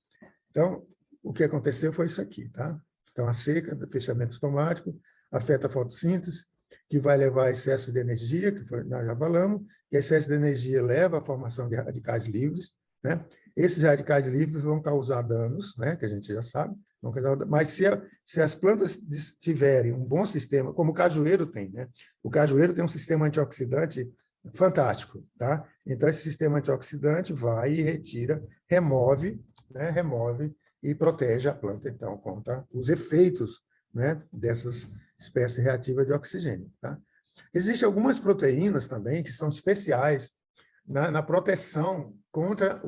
Então, o que aconteceu foi isso aqui, tá? Então, a seca, o fechamento estomático, afeta a fotossíntese, que vai levar a excesso de energia, que nós já falamos, e excesso de energia leva à formação de radicais livres, né? Esses radicais livres vão causar danos, né? Que a gente já sabe, mas se as plantas tiverem um bom sistema, como o cajueiro tem, né? O cajueiro tem um sistema antioxidante fantástico, tá? Então, esse sistema antioxidante vai e retira, remove, né? Remove e protege a planta, então, contra os efeitos, né? Dessas espécies reativas de oxigênio, tá? Existem algumas proteínas também que são especiais na proteção contra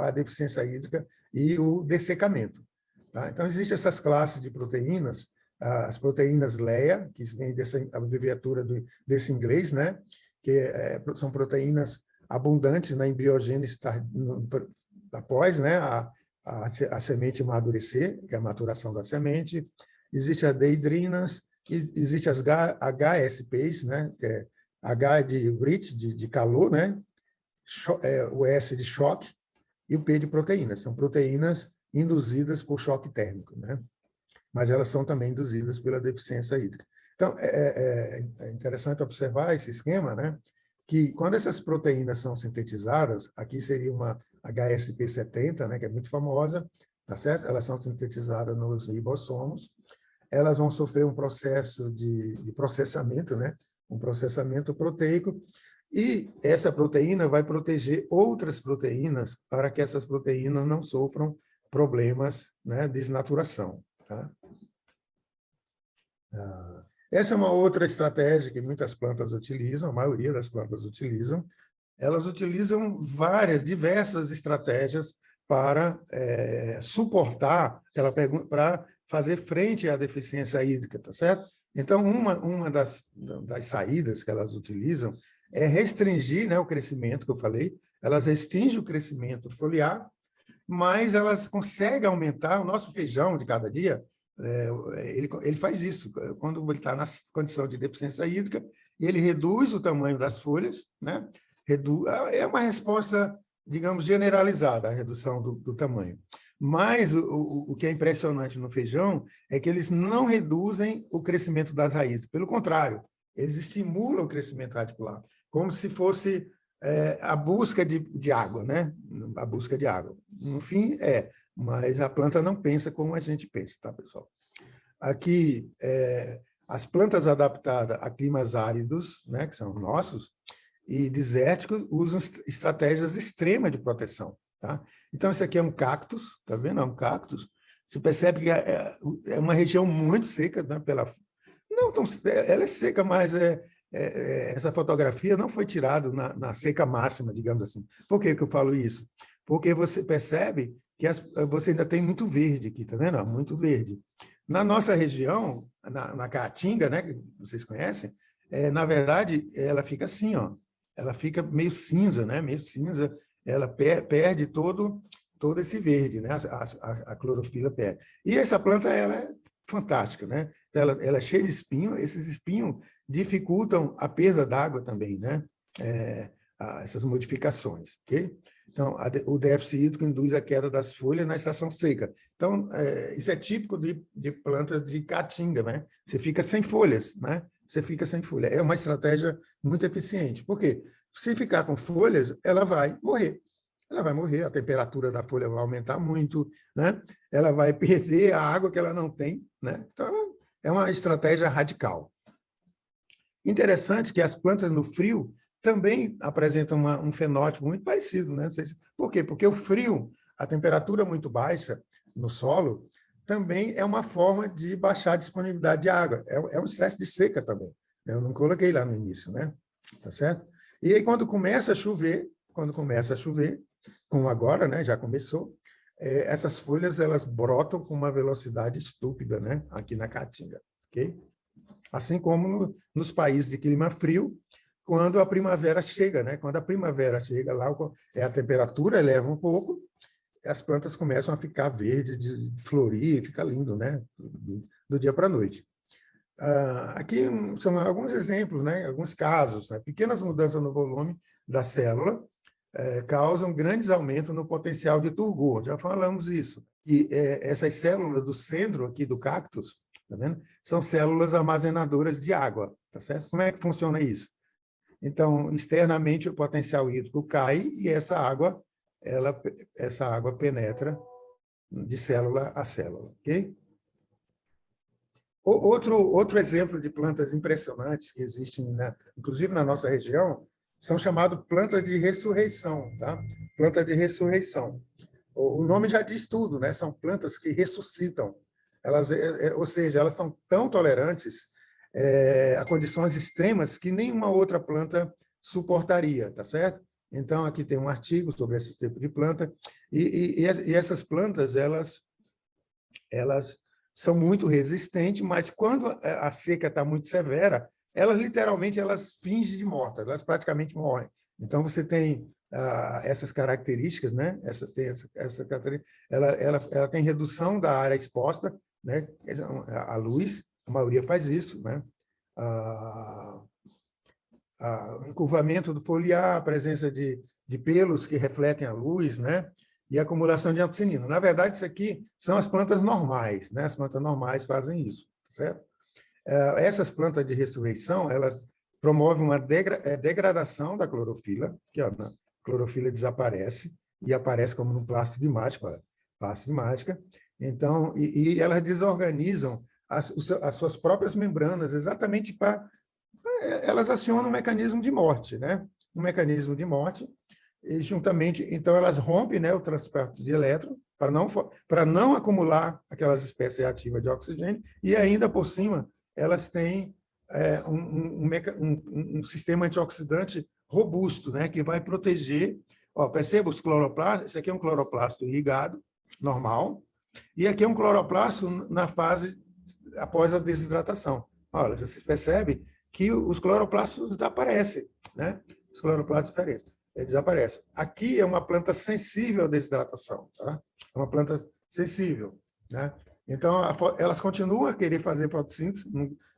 a deficiência hídrica e o dessecamento. Tá? Então, existem essas classes de proteínas, as proteínas LEA, que vem dessa abreviatura desse inglês, né? Que são proteínas abundantes na embriogênese após, né? A semente amadurecer, que é a maturação da semente. Existe a deidrinas, existe as HSPs, né? Que é H de Grit, de calor, né? O S de choque, e o P de proteínas. São proteínas induzidas por choque térmico, né? Mas elas são também induzidas pela deficiência hídrica. Então, é interessante observar esse esquema, né? Que quando essas proteínas são sintetizadas, aqui seria uma HSP70, né? Que é muito famosa, tá certo? Elas são sintetizadas nos ribossomos, elas vão sofrer um processo de processamento, né? Um processamento proteico, e essa proteína vai proteger outras proteínas para que essas proteínas não sofram problemas, né, de desnaturação. Tá? Essa é uma outra estratégia que muitas plantas utilizam, a maioria das plantas utilizam. Elas utilizam diversas estratégias para suportar, para fazer frente à deficiência hídrica, tá certo? Então, uma das saídas que elas utilizam é restringir, né, o crescimento que eu falei, elas restringem o crescimento foliar, mas elas conseguem aumentar o nosso feijão de cada dia. Ele faz isso. Quando ele está na condição de deficiência hídrica, ele reduz o tamanho das folhas, né? É uma resposta, digamos, generalizada, a redução do tamanho. Mas o que é impressionante no feijão é que eles não reduzem o crescimento das raízes. Pelo contrário, eles estimulam o crescimento radicular, como se fosse a busca de água, né? A busca de água. No fim, mas a planta não pensa como a gente pensa, tá, pessoal? Aqui, as plantas adaptadas a climas áridos, né, que são nossos, e desérticos, usam estratégias extremas de proteção. Tá? Então, isso aqui é um cactus, tá vendo? É um cactus. Você percebe que é uma região muito seca, né? Não tão, ela é seca, mas essa fotografia não foi tirada na seca máxima, digamos assim. Por que eu falo isso? Porque você percebe que você ainda tem muito verde aqui, tá vendo? Muito verde. Na nossa região, na Caatinga, né, que vocês conhecem, na verdade, ela fica assim, ó. Ela fica meio cinza, né? Meio cinza. Ela perde todo esse verde, né? A clorofila perde. E essa planta, ela é fantástica, né? Ela é cheia de espinho. Esses espinhos dificultam a perda d'água também, né? Essas modificações, ok? Então, o déficit hídrico induz a queda das folhas na estação seca. Então, isso é típico de plantas de caatinga, né? Você fica sem folhas, né? Você fica sem folha. É uma estratégia muito eficiente. Por quê? Se ficar com folhas, ela vai morrer. Ela vai morrer, a temperatura da folha vai aumentar muito, né? Ela vai perder a água que ela não tem, né? Então, é uma estratégia radical. Interessante que as plantas no frio também apresentam um fenótipo muito parecido, né? Por quê? Porque o frio, a temperatura muito baixa no solo, também é uma forma de baixar a disponibilidade de água. É um estresse de seca também. Eu não coloquei lá no início, né? Tá certo? E aí, quando começa a chover, como agora, né? Já começou, essas folhas elas brotam com uma velocidade estúpida, né? Aqui na Caatinga, ok? Assim como nos países de clima frio, quando a primavera chega, né? Quando a primavera chega lá, a temperatura eleva um pouco, as plantas começam a ficar verdes, de florir, fica lindo, né? Do dia para a noite. Aqui são alguns exemplos, né? Alguns casos, né? Pequenas mudanças no volume da célula causam grandes aumentos no potencial de turgor. Já falamos isso. E essas células do centro aqui do cactus, tá vendo? São células armazenadoras de água, tá certo? Como é que funciona isso? Então, externamente o potencial hídrico cai e essa água penetra de célula a célula, ok? Outro exemplo de plantas impressionantes que existem, inclusive na nossa região, são chamadas plantas de ressurreição, tá? Planta de ressurreição. O nome já diz tudo, né? São plantas que ressuscitam. Ou seja, elas são tão tolerantes a condições extremas que nenhuma outra planta suportaria, tá certo? Então, aqui tem um artigo sobre esse tipo de planta, e essas plantas, elas são muito resistentes, mas quando a seca está muito severa, elas literalmente fingem de mortas, elas praticamente morrem. Então, você tem essas características, né? Essa característica, ela tem redução da área exposta, né? A luz, a maioria faz isso, né? Encurvamento do foliar, a presença de pelos que refletem a luz, né? E a acumulação de antocianina. Na verdade, isso aqui são as plantas normais, né? As plantas normais fazem isso, certo? Essas plantas de ressurreição, elas promovem uma degradação da clorofila, que a clorofila desaparece e aparece como um plástico de mágica. Então, e elas desorganizam as suas próprias membranas, exatamente para elas acionam um mecanismo de morte, né? Um mecanismo de morte, e juntamente, então elas rompem, né, o transporte de elétron para não acumular aquelas espécies reativas de oxigênio, e ainda por cima elas têm um sistema antioxidante robusto, né, que vai proteger. Perceba os cloroplastos, esse aqui é um cloroplasto irrigado, normal, e aqui é um cloroplasto na fase após a desidratação. Olha, vocês percebem que os cloroplastos desaparecem, né? Os cloroplastos desaparecem. Aqui é uma planta sensível à desidratação, tá? É uma planta sensível, né? Então, elas continuam a querer fazer fotossíntese,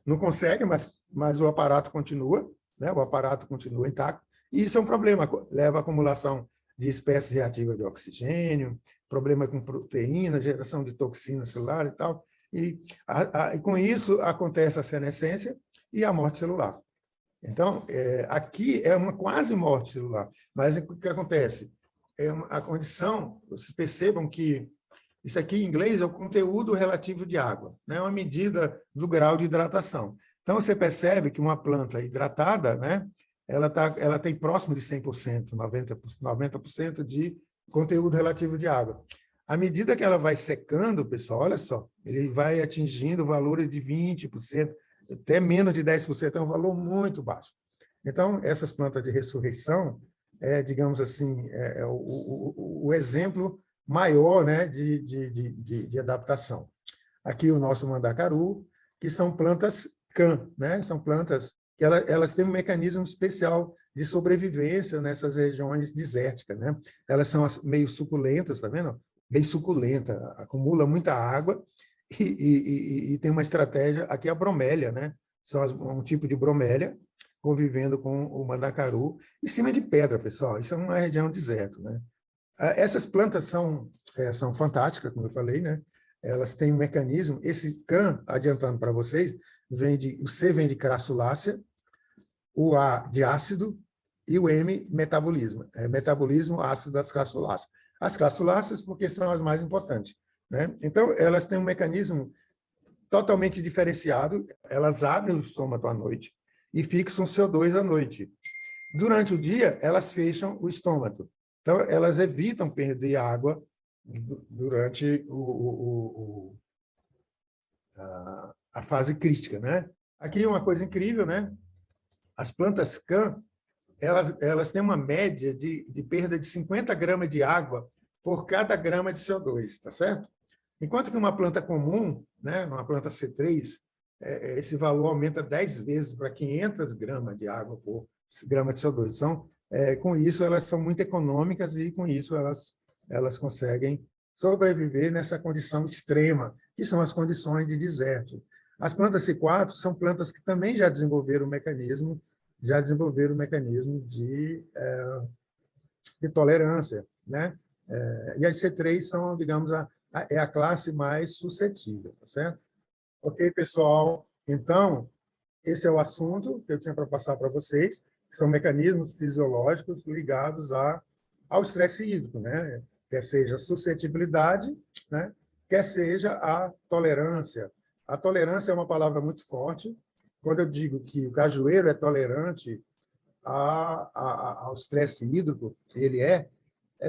não conseguem, mas o aparato continua, né? O aparato continua intacto, e isso é um problema, leva à acumulação de espécies reativas de oxigênio, problema com proteína, geração de toxina celular e tal, e com isso acontece a senescência e a morte celular. Então, aqui é uma quase morte celular, mas o que acontece? A condição, vocês percebam que isso aqui em inglês é o conteúdo relativo de água, né? É uma medida do grau de hidratação. Então, você percebe que uma planta hidratada, né? Ela tem próximo de 100%, 90% de conteúdo relativo de água. À medida que ela vai secando, pessoal, olha só, ele vai atingindo valores de 20%, até menos de 10%, é um valor muito baixo. Então, essas plantas de ressurreição, digamos assim, é o exemplo maior, né, de adaptação. Aqui o nosso mandacaru, que são plantas CAN, né? São plantas que elas têm um mecanismo especial de sobrevivência nessas regiões desérticas, né? Elas são meio suculentas, tá vendo? Bem suculenta, acumula muita água e tem uma estratégia, aqui é a bromélia, né? São um tipo de bromélia convivendo com o mandacaru em cima de pedra, pessoal. Isso é uma região deserta, né? Essas plantas são fantásticas, como eu falei, né? Elas têm um mecanismo. Esse CAN, adiantando para vocês, o C vem de crassulácea, o A de ácido e o M, metabolismo. Metabolismo ácido das crassuláceas. As crassuláceas, porque são as mais importantes, né? Então, elas têm um mecanismo totalmente diferenciado. Elas abrem o estômago à noite e fixam CO2 à noite. Durante o dia, elas fecham o estômago. Então, elas evitam perder água durante a fase crítica, né? Aqui uma coisa incrível, né? As plantas CAN, elas têm uma média de perda de 50 gramas de água por cada grama de CO2, tá certo? Enquanto que uma planta comum, né, uma planta C3, esse valor aumenta 10 vezes para 500 gramas de água por grama de CO2. Então, com isso, elas são muito econômicas e, com isso, elas conseguem sobreviver nessa condição extrema, que são as condições de deserto. As plantas C4 são plantas que também já desenvolveram o mecanismo de tolerância, né? E as C3 são, digamos, a classe mais suscetível, tá certo? Ok, pessoal? Então, esse é o assunto que eu tinha para passar para vocês, que são mecanismos fisiológicos ligados ao estresse hídrico, né? Quer seja a suscetibilidade, né? Quer seja a tolerância. A tolerância é uma palavra muito forte. Quando eu digo que o cajueiro é tolerante ao estresse hídrico, ele é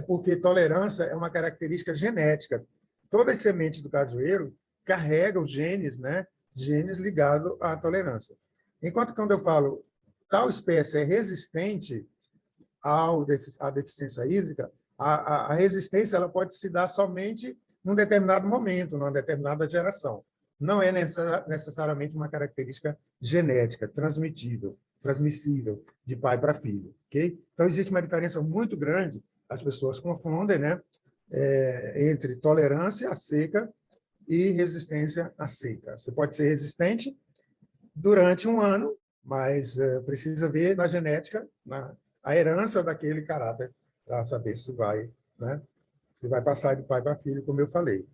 porque tolerância é uma característica genética. Todas as sementes do cajueiro carregam genes, né? Genes ligados à tolerância. Enquanto quando eu falo tal espécie é resistente à deficiência hídrica, a resistência ela pode se dar somente num determinado momento, numa determinada geração. Não é necessariamente uma característica genética, transmissível de pai para filho. Okay? Então, existe uma diferença muito grande, as pessoas confundem, né, entre tolerância à seca e resistência à seca. Você pode ser resistente durante um ano, mas precisa ver na genética, a herança daquele caráter, para saber se vai, né, se vai passar de pai para filho, como eu falei.